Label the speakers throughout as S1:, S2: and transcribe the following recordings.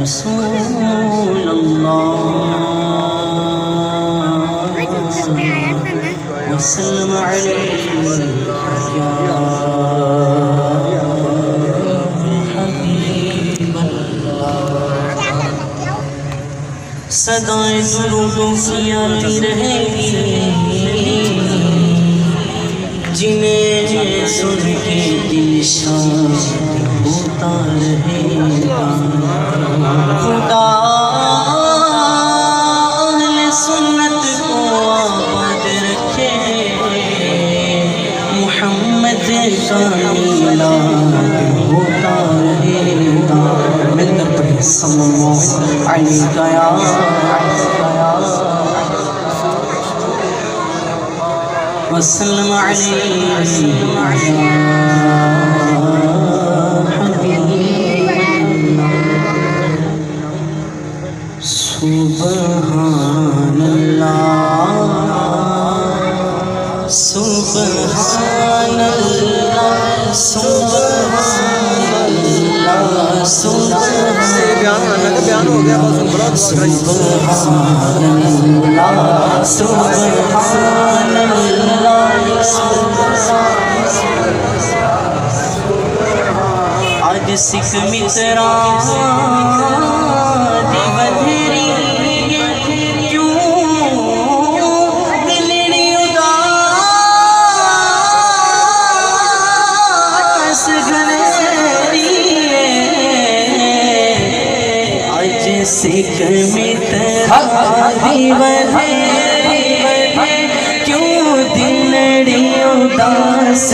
S1: رسول اللہ وسلم علیہ یا حبیب اللہ. صدائیں درودوں کی آتی رہے گی جنہیں سن کے دل شاد ہوتا رہے گا. خدا اہل سنت کو آباد رکھے، محمد کا میلاد ہوتا رہے گا. مل کر پڑھیں صلی اللہ علیہ یا وسلم علیہ سبحان اللہ سبحان اللہ سبحان اللہ سبحان اللہ سبحان اللہ. آج سکھ متران سکھ متران کیوں دلڑی اداس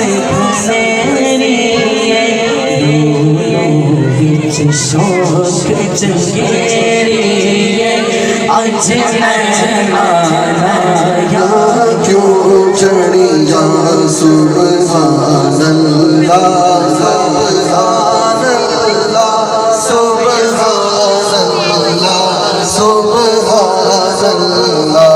S1: گھنری وچ شوق جگیری اج یا
S2: کیوں چڑھی یا سبحان اللہ سبحان اللہ سبحان اللہ سبحان اللہ.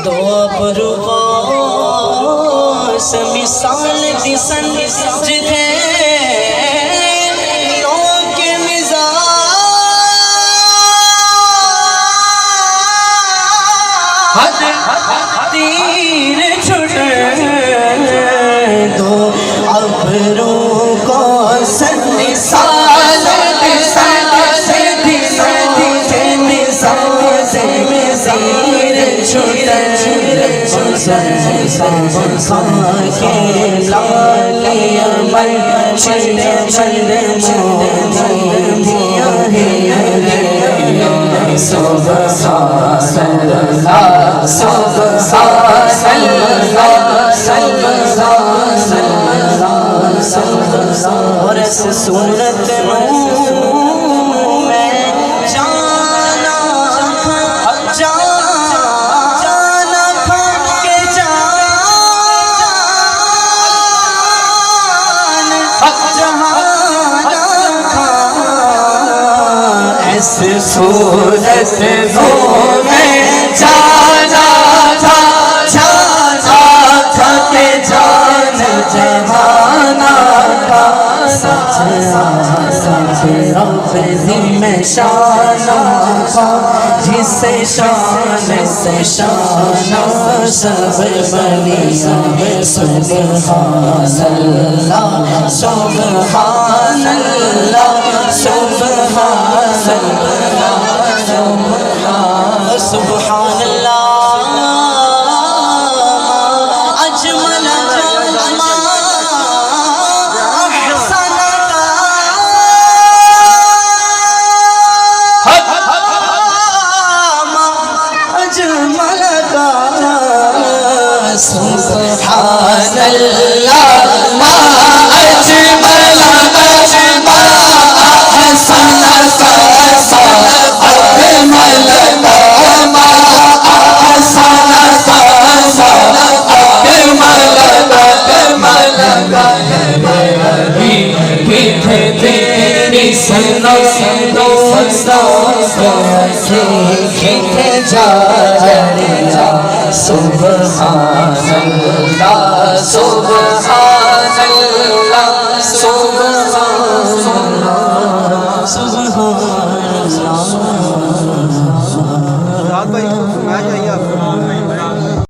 S1: دو ابرو مثال دی سنج تھے لوگ کے مزاج تیر چھٹ دو ابرو کو سن مثال دی سنج دی اور اس صورت صورت وہ میں جانا تھا کہ جان جہانا کا سچ رب میں شانا تھا جس شان سے شانا سب بنیا سبحان اللہ سبحان اللہ سبحان اللہ سبحان اللہ اجمل ما احسن ما اجمل سبحان اللہ ما اجمل ما احسن سبحان اللہ سبحان اللہ سبحان اللہ سبحان